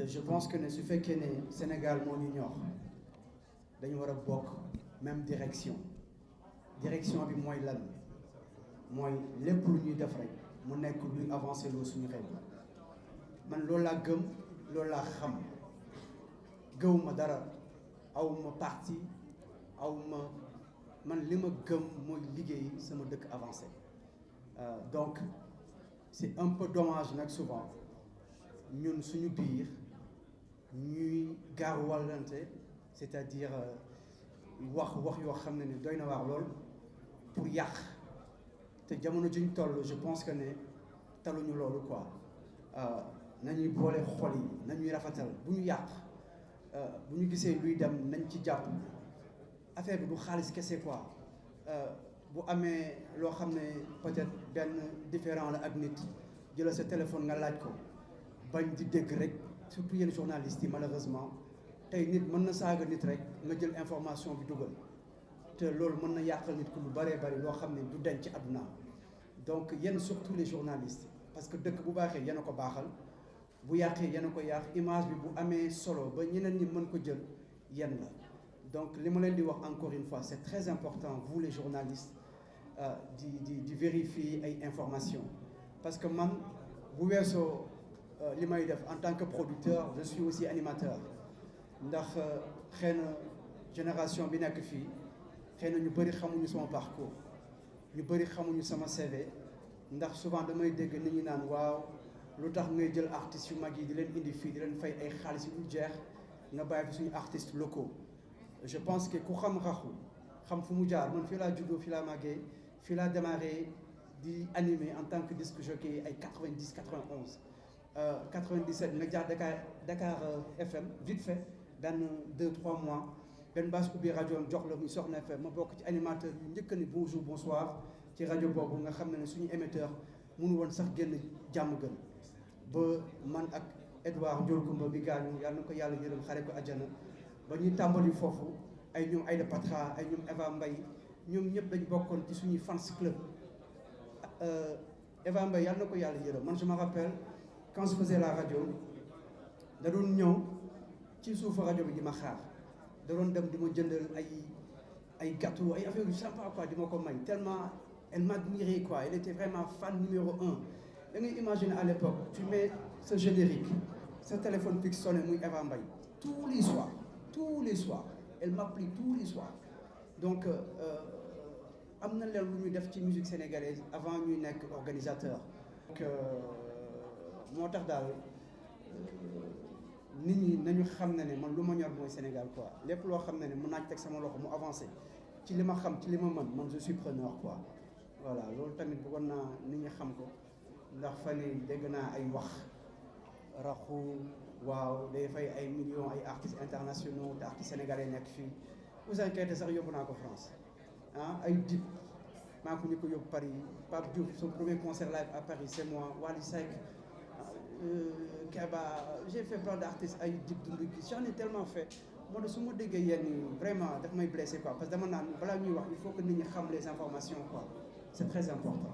je pense que ne su fekkee ne Sénégal moo ñu ñor dañu war a bokk même direction bi mooy lan mooy lépp lu ñuy def rek mu nekk luy avancer loo suñu réew man loolu laa gëm loolu laa xam gëwuma dara awma parti awma man li ma gëm mooy liggéey sama dëkk avancé donc c'est un peu dommage nag souvent ñun suñu biir ñuy gaaruwalante c'est-à-dire wax yoo xam ne ni doy na waar lool pour yàq te jamono juñ toll je pense que ne taluñu loolu quoi nañuy boole xol yi nañuy rafetal bu ñu yàq bu ñu gisee luy dem nañ ci jàpp affaire bi du xaalis kese quoi bu amee loo xam ne peut-être benn différent la ak nit jëlal sa téléphone nga laaj ko bañ di dégg rek surtout yenn journalistes yi malheureusement tey nit mën na saaga nit rek nga jël information bi dugal te loolu mën na yàqal nit ku lu bëree bëri loo xam ne du denc ci àdduna donc yéen surtout les journalistes parce que dëkk bu baaxee yéen a ko baaxal bu yàqee yéen a ko yàq image bi bu amee solo ba ñeneen ñi mën ko jël yéen la donc li ma leen di wax encore une fois c'est très important vous les journalistes di vérifier ay informations parce que man bu weesoo li may def en tant que producteur je suis aussi animateur ndax xëy na génération bi nekk fii xëy na ñu bëri xamuñu sama parcours ñu bëri xamuñu sama CV ndax souvent damay dégg nit ñi naan waaw lu tax ngay jël artistes yu mag yi di leen indi fii di leen fay ay xaalis yu dul jeex nga bàyyi fi suñu artistes locaux je pense que ku xam Raxu xam fu mu jaar man fii laa juddoo fii laa màggee fii laa démarré di animer en tant que disque jockey ay 90 91 97 nga jaar Dakar FM vite fait benn 2-3 mois benn base ubbi rajo jox la muy Soxna FM ma bokk ci animateur yu njëkk ni bonjour bonsoir ci rajo boobu nga xam ne suñu émetteur mënu woon sax génn jàmm gën ba man ak Edouard Ndiol Goumba bi gaañu yàlla na ko yàlla yërëm xare ko àjjana ba ñuy tàmbali foofu ay ñoom Aïda Patra ay ñoom Eva Mbaye ñoom ñëpp dañ bokkoon ci suñuy fans club Eva Mbaye yàlla na ko yàlla yërëm man je me rappelle quand je faisais la radio da doon ñëw ci suufu rajo bi di ma xaar da doon dem di ma jëndal ay gâteau ay affaire yu sympa quoi di ma ko may tellement elle m'admirait quoi elle était vraiment fan numéro 1 da ngay imaginer à l'époque tu mets ce générique sa téléphone fixe sonné muy Eva Mbaye tous les soirs elle m'appelait tous les soirs donc am na leen lu ñuy def ci musique sénégalaise avant ñuy nekk organisateur donc moo tax daal nit ñi nañu xam ne man lu ma ñor mooy Sénégal quoi lépp loo xam ne mun naa ci teg sama loxo mu avancé ci li ma xam ci li ma mën man je suis preneur quoi voilà loolu tamit bëggoon naa nit ñi xam ko ndax fan yii dégg naa ay wax Raxu waaw day fay ay millions ay artistes internationaux te artistes sénégalais nekk fii Ouzin Keita sax yóbbu naa ko France ay Dip maa ko ñu ko yóbbu Paris Pape Diouf son premier concert live à Paris c'est moi Wally Seck Keba j'ai fait plein d'artistes ay Dip Doundou Guiss j'en ai tellement fait moo tax su ma déggee yenn vraiment daf may blessé quoi parce que dama naan balaa ñuy wax il faut que nit ñi xam les informations quoi c'est très important.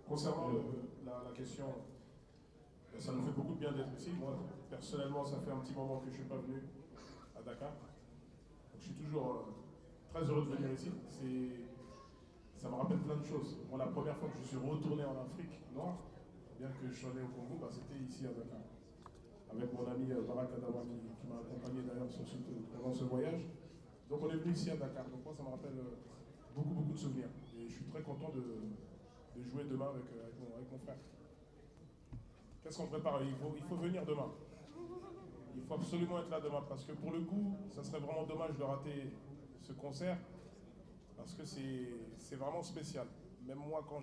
Concernant la question, ça nous fait beaucoup de bien d'être ici. Moi, personnellement, ça fait un petit moment que je ne suis pas venu à Dakar. Donc, je suis toujours très heureux de venir ici. Ça me rappelle plein de choses. Moi, la première fois que je suis retourné en Afrique noire, bien que je sois né au Congo, c'était ici à Dakar. Avec mon ami Barak Adama qui m'a accompagné d'ailleurs pendant ce voyage. Donc, on est venu ici à Dakar. Donc, moi, ça me rappelle beaucoup de souvenirs. Et je suis très content de jouer demain avec mon frère. Qu'est-ce qu'on prépare? Il faut venir demain. Il faut absolument être là demain parce que pour le coup, ça serait vraiment dommage de rater ce concert parce que c'est vraiment spécial. Même moi, quand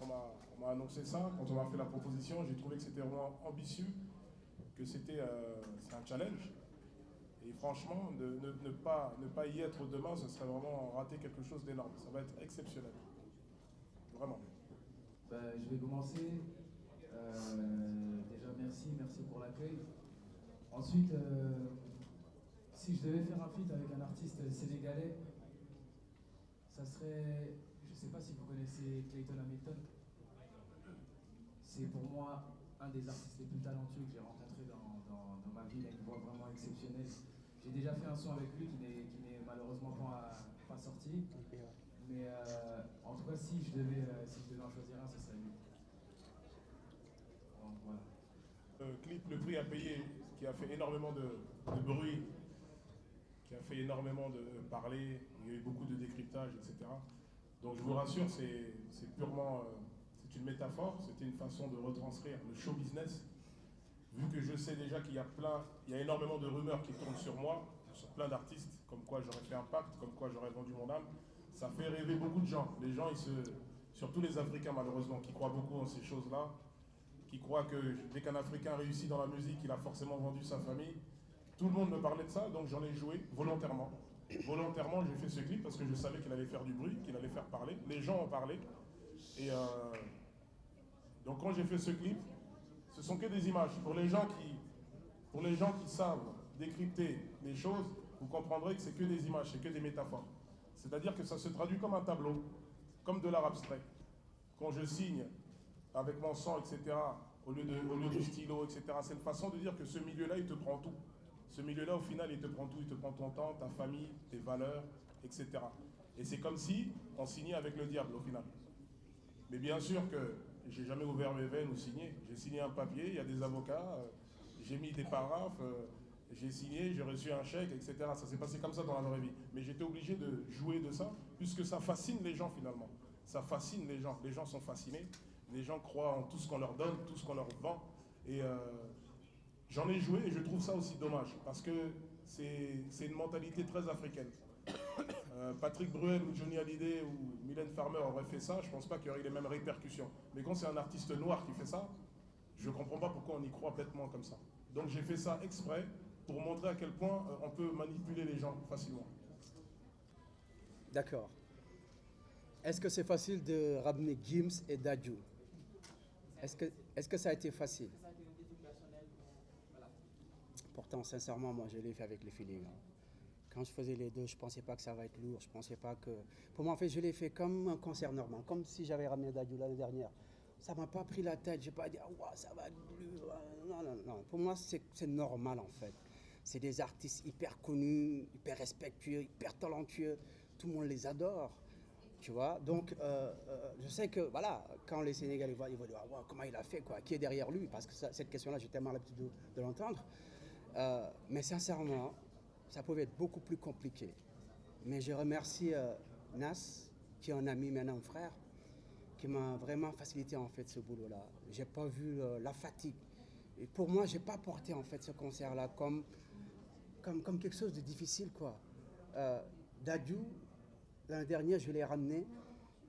on m'a annoncé ça, quand on m'a fait la proposition, j'ai trouvé que c'était vraiment ambitieux, que c'est un challenge. Et franchement, ne pas y être demain, ce serait vraiment rater quelque chose d'énorme. Ça va être exceptionnel. Vraiment. Je vais commencer. Déjà, merci pour l'accueil. Ensuite, si je devais faire un feat avec un artiste sénégalais, ça serait, je ne sais pas si vous connaissez Clayton Hamilton. c'est pour moi un des artistes les plus talentueux que j'ai rencontré dans ma vie. Il a une voix vraiment exceptionnelle. J'ai déjà fait un son avec lui qui n'est malheureusement pas sorti. Mais en tout cas, si je devais en choisir un, ce serait lui. Donc, voilà. Clip, le prix à payer, qui a fait énormément de bruit, qui a fait énormément de parler, il y a eu beaucoup de décryptage, etc. Donc je vous rassure, c'est purement, c'est une métaphore, c'était une façon de retranscrire le show business. Vu que je sais déjà qu'il y a énormément de rumeurs qui tournent sur moi, sur plein d'artistes, comme quoi j'aurais fait un pacte, comme quoi j'aurais vendu mon âme, ça fait rêver beaucoup de gens. Les gens, surtout les Africains malheureusement, qui croient beaucoup en ces choses-là, qui croient que dès qu'un Africain réussit dans la musique, il a forcément vendu sa famille. Tout le monde me parlait de ça, donc j'en ai joué volontairement. Volontairement, j'ai fait ce clip parce que je savais qu'il allait faire du bruit, qu'il allait faire parler. Les gens ont parlé. Et donc quand j'ai fait ce clip, ce sont que des images. Pour les gens qui savent décrypter les choses, vous comprendrez que c'est que des images, c'est que des métaphores. C'est-à-dire que ça se traduit comme un tableau, comme de l'art abstrait. Quand je signe avec mon sang, etc., au lieu du stylo, etc., c'est une façon de dire que ce milieu-là, il te prend tout. Ce milieu-là, au final, il te prend tout. Il te prend ton temps, ta famille, tes valeurs, etc. Et c'est comme si on signait avec le diable, au final. Mais bien sûr que j'ai jamais ouvert mes veines ou signé. J'ai signé un papier, il y a des avocats, j'ai mis des paraphes, j'ai signé, j'ai reçu un chèque, etc. Ça s'est passé comme ça dans la vraie vie. Mais j'étais obligé de jouer de ça, puisque ça fascine les gens, finalement. Ça fascine les gens. Les gens sont fascinés. Les gens croient en tout ce qu'on leur donne, tout ce qu'on leur vend. Et j'en ai joué et je trouve ça aussi dommage, parce que c'est une mentalité très africaine. Patrick Bruel ou Johnny Hallyday ou Mylène Farmer auraient fait ça, je pense pas qu'il y aurait les mêmes répercussions. Mais quand c'est un artiste noir qui fait ça, je comprends pas pourquoi on y croit bêtement comme ça. Donc j'ai fait ça exprès pour montrer à quel point on peut manipuler les gens facilement. D'accord. Est-ce que c'est facile de ramener Gims et Dadju? Est-ce que ça a été facile? Pourtant, sincèrement, moi, je l'ai fait avec le feeling. Quand je faisais les deux, je ne pensais pas que ça va être lourd. Je pensais pas que... Pour moi, en fait, je l'ai fait comme un concert normal, comme si j'avais ramené Dadju l'année dernière. Ça ne m'a pas pris la tête. Je n'ai pas dit, oh, ça va être lourd. Non, non, non. Pour moi, c'est normal, en fait. C'est des artistes hyper connus, hyper respectueux, hyper talentueux. Tout le monde les adore. Tu vois, donc je sais que voilà, quand les Sénégalais ils vont dire wow, comment il a fait, quoi, qui est derrière lui, parce que cette question-là, j'ai tellement l'habitude de l'entendre. Mais sincèrement, ça pouvait être beaucoup plus compliqué. Mais je remercie Nas, qui est un ami, maintenant un frère, qui m'a vraiment facilité en fait ce boulot-là. J'ai pas vu la fatigue. Et pour moi, j'ai pas porté en fait ce concert-là comme quelque chose de difficile, quoi. Dadju, l'année dernière, je l'ai ramené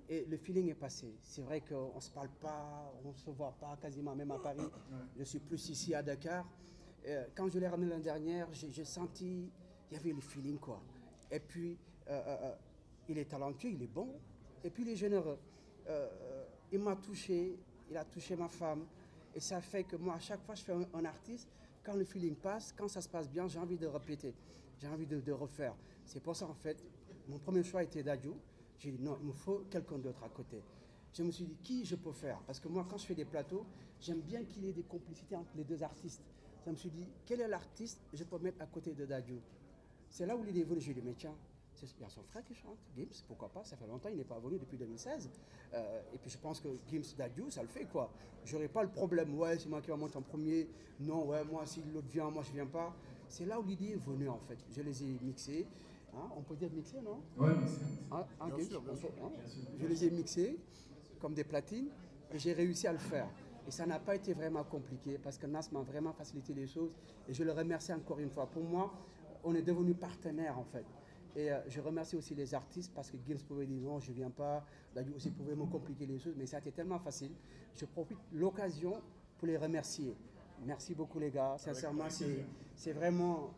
et le feeling est passé. C'est vrai qu'on ne se parle pas, on ne se voit pas quasiment, même à Paris. Je suis plus ici à Dakar. Quand je l'ai ramené l'année dernière, j'ai senti, il y avait le feeling, quoi. Et puis, il est talentueux, il est bon, et puis il est généreux. Il m'a touché, il a touché ma femme. Et ça fait que moi, à chaque fois que je fais un artiste, quand le feeling passe, quand ça se passe bien, j'ai envie de répéter, j'ai envie de refaire. C'est pour ça, en fait, mon premier choix était Dadju. J'ai dit non, il me faut quelqu'un d'autre à côté. Je me suis dit, qui je peux faire? Parce que moi, quand je fais des plateaux, j'aime bien qu'il y ait des complicités entre les deux artistes. Je me suis dit, quel est l'artiste que je peux mettre à côté de Dadju? C'est là où il est venu. J'ai dit, mais tiens, il y a son frère qui chante, Gims, pourquoi pas? Ça fait longtemps, il n'est pas venu depuis 2016. Et puis je pense que Gims, Dadju, ça le fait, quoi. J'aurais pas le problème, ouais, c'est moi qui va monter en premier. Non, ouais, moi, si l'autre vient, moi, je viens pas. C'est là où l'idée est venue, en fait. Je les ai mixés. Hein, on peut dire mixés, non? Ouais, mixés. Bien sûr, bien sûr. Je les ai mixés comme des platines et j'ai réussi à le faire. Et ça n'a pas été vraiment compliqué parce que Nas m'a vraiment facilité les choses et je le remercie encore une fois. Pour moi, on est devenus partenaires en fait. Et je remercie aussi les artistes parce que Gims pouvait dire non, je ne viens pas. Dadju aussi pouvait me compliquer les choses, mais ça a été tellement facile. Je profite de l'occasion pour les remercier. Merci beaucoup les gars. Sincèrement, c'est vraiment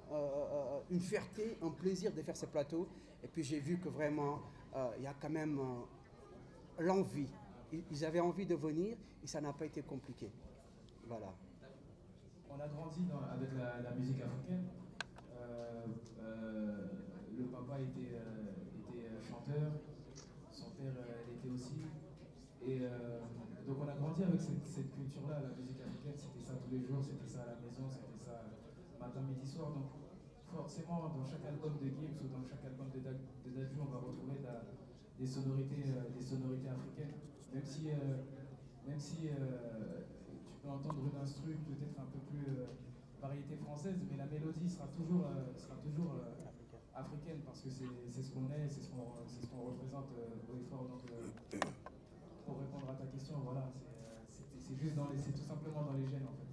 une fierté, un plaisir de faire ce plateau. Et puis j'ai vu que vraiment, il y a quand même l'envie. Ils avaient envie de venir et ça n'a pas été compliqué. Voilà. On a grandi avec la musique africaine. Le papa était chanteur, son père l'était aussi. Et donc on a grandi avec cette culture-là, la musique africaine, c'était ça tous les jours, c'était ça à la maison, c'était ça matin, midi, soir. Donc forcément, dans chaque album de Gims ou dans chaque album de Dadju, on va retrouver des sonorités africaines. Même si tu peux entendre une instru peut-être un peu plus variété française, mais la mélodie sera toujours africaine parce que c'est ce qu'on est, c'est ce qu'on représente haut et fort. Donc, pour répondre à ta question, voilà, c'est tout simplement dans les gènes en fait.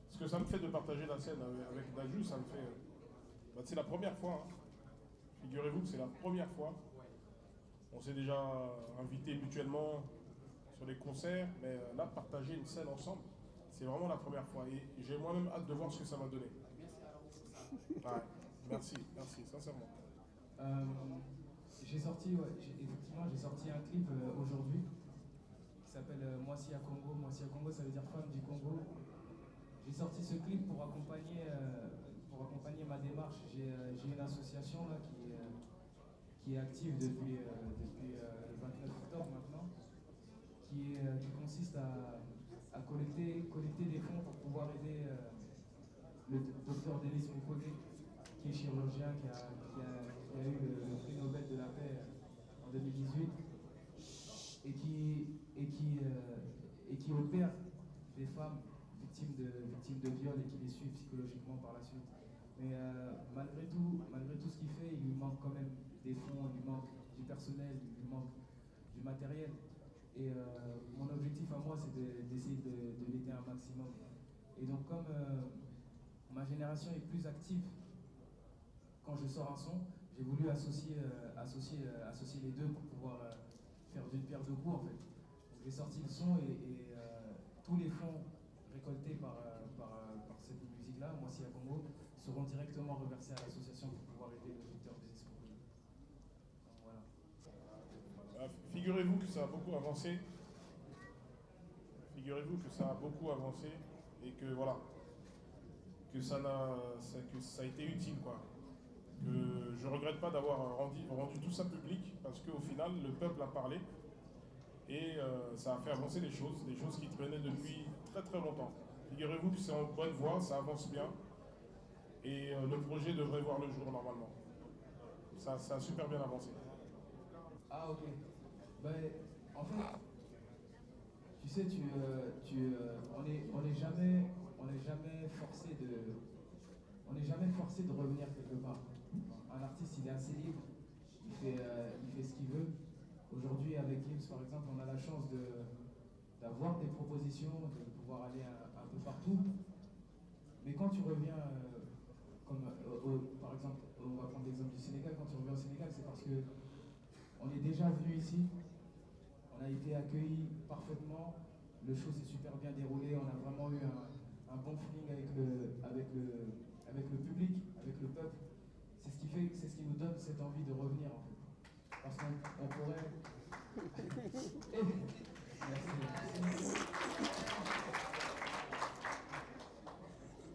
Ce que ça me fait de partager la scène avec Dadju, ça me fait. C'est la première fois. Hein. Figurez-vous que c'est la première fois. On s'est déjà invités mutuellement sur les concerts, mais là, partager une scène ensemble, c'est vraiment la première fois. Et j'ai moi-même hâte de voir ce que ça va donner. Ouais, merci, sincèrement. Effectivement, j'ai sorti un clip aujourd'hui qui s'appelle Moissia Congo. Moissia Congo, ça veut dire femme du Congo. J'ai sorti ce clip pour accompagner ma démarche. J'ai une association là, qui est active depuis le 29 octobre maintenant, qui consiste à collecter des fonds pour pouvoir aider le docteur Denis Mukwege, qui est chirurgien, qui a eu le prix Nobel de la paix en 2018, et qui opère des femmes victimes de viol et qui les suit psychologiquement par la suite. Mais malgré tout ce qu'il fait, il lui manque quand même des fonds, il lui manque du personnel, il lui manque du matériel. Et mon objectif à moi, c'est d'essayer de l'aider un maximum. Et donc comme ma génération est plus active quand je sors un son, j'ai voulu associer les deux pour pouvoir faire d'une pierre deux coups en fait. Donc j'ai sorti le son et tous les fonds récoltés par cette musique-là, Moissia Congo, seront directement reversés à l'association pour pouvoir aider le docteur Denis Mukwege. Voilà. Figurez-vous que ça a beaucoup avancé. Et que voilà, que ça a été utile quoi. Que je regrette pas d'avoir rendu tout ça public parce qu'au final le peuple a parlé et ça a fait avancer des choses qui traînaient depuis très très longtemps. Figurez-vous que c'est en bonne voie, ça avance bien et le projet devrait voir le jour normalement. Ça a super bien avancé. Ah ok. Ben, en fait, tu sais, on n'est jamais forcé de revenir quelque part. Un artiste, il est assez libre, il fait ce qu'il veut. Aujourd'hui, avec Gims, par exemple, on a la chance d'avoir des propositions, de pouvoir aller un peu partout. Mais quand tu reviens, par exemple, on va prendre l'exemple du Sénégal, quand tu reviens au Sénégal, c'est parce que on est déjà venu ici, on a été accueillis parfaitement, le show s'est super bien déroulé, on a vraiment eu un bon feeling avec le public, avec le peuple. C'est ce qui nous donne cette envie de revenir en fait. Parce qu'on pourrait... Merci.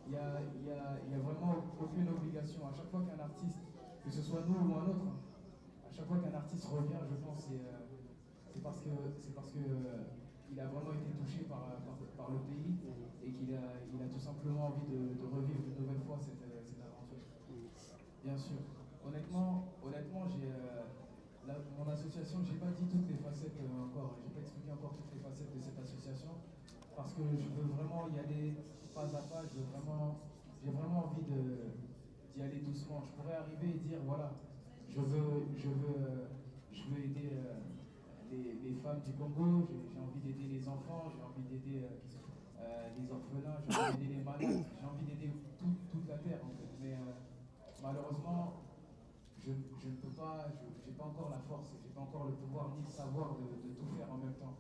Il y a vraiment aucune obligation. À chaque fois qu'un artiste, que ce soit nous ou un autre, à chaque fois qu'un artiste revient, je pense, c'est parce que il a vraiment été touché par le pays et qu'il a tout simplement envie de revivre une nouvelle fois cette aventure. Bien sûr. Honnêtement, mon association, j'ai pas dit toutes les facettes encore, j'ai pas expliqué encore toutes les facettes de cette association, parce que je veux vraiment y aller pas à pas, j'ai vraiment envie d'y aller doucement. Je pourrais arriver et dire, voilà, je veux aider les femmes du Congo, j'ai envie d'aider les enfants, j'ai envie d'aider les orphelins, j'ai envie d'aider les malades, j'ai envie d'aider toute la terre en fait. Mais malheureusement, je ne peux pas, j'ai pas encore la force, j'ai pas encore le pouvoir ni le savoir de tout faire en même temps.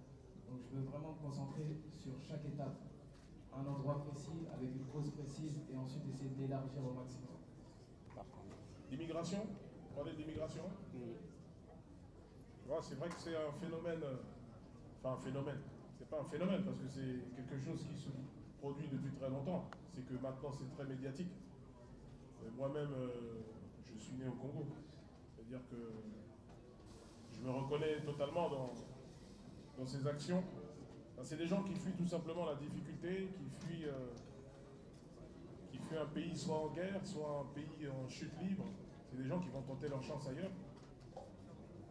Donc je veux vraiment me concentrer sur chaque étape, un endroit précis, avec une cause précise, et ensuite essayer d'élargir au maximum. L'immigration, on parlait de l'immigration. C'est vrai que c'est un phénomène, c'est pas un phénomène parce que c'est quelque chose qui se produit depuis très longtemps, c'est que maintenant c'est très médiatique. Moi-même, je suis né au Congo, c'est-à-dire que je me reconnais totalement dans ses actions. C'est des gens qui fuient tout simplement la difficulté, qui fuient un pays soit en guerre, soit un pays en chute libre. C'est des gens qui vont tenter leur chance ailleurs.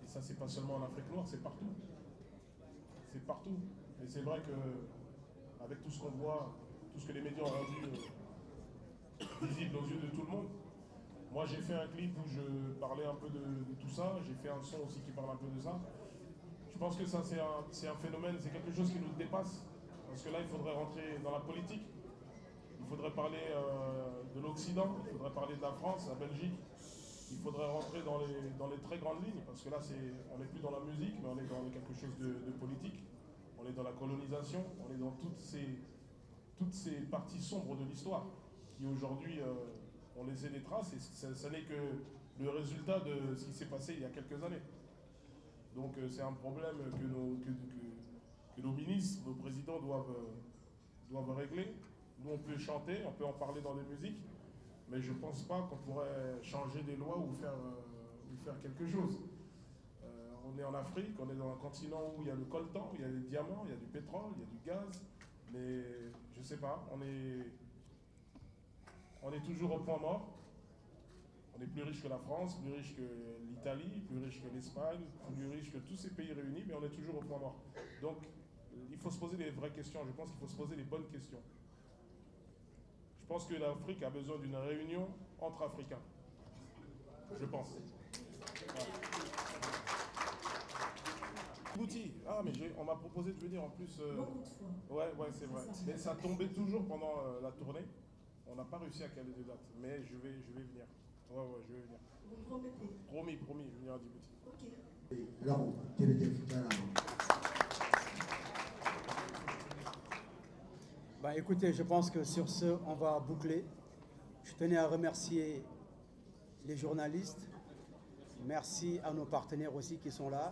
Et ça, c'est pas seulement en Afrique noire, c'est partout. C'est partout. Et c'est vrai que avec tout ce qu'on voit, tout ce que les médias ont rendu visible aux yeux de tout le monde, moi j'ai fait un clip où je parlais un peu de tout ça, j'ai fait un son aussi qui parle un peu de ça. Je pense que ça c'est un phénomène, c'est quelque chose qui nous dépasse, parce que là il faudrait rentrer dans la politique, il faudrait parler de l'Occident, il faudrait parler de la France, la Belgique, il faudrait rentrer dans les très grandes lignes, parce que là on n'est plus dans la musique, mais on est dans quelque chose de politique, on est dans la colonisation, on est dans toutes ces parties sombres de l'histoire qui aujourd'hui ont laissé des traces, et ça n'est que le résultat de ce qui s'est passé il y a quelques années. Donc c'est un problème que nos ministres, nos présidents doivent régler. Nous on peut chanter, on peut en parler dans des musiques, mais je ne pense pas qu'on pourrait changer des lois ou faire quelque chose. On est en Afrique, on est dans un continent où il y a le coltan, il y a des diamants, il y a du pétrole, il y a du gaz, mais je ne sais pas, on est toujours au point mort. On est plus riche que la France, plus riche que l'Italie, plus riche que l'Espagne, plus riche que tous ces pays réunis, mais on est toujours au point mort. Donc, il faut se poser les vraies questions. Je pense qu'il faut se poser les bonnes questions. Je pense que l'Afrique a besoin d'une réunion entre Africains. Je pense. Voilà. Djibouti. Ah, mais on m'a proposé de venir en plus. Beaucoup de fois. Ouais, c'est vrai. Mais ça tombait toujours pendant la tournée. On n'a pas réussi à caler des dates, mais je vais venir. Ouais, je vais venir. Vous me promettez? Promis, je vais venir à Djibouti. Bah, écoutez, je pense que sur ce, on va boucler. Je tenais à remercier les journalistes. Merci à nos partenaires aussi qui sont là.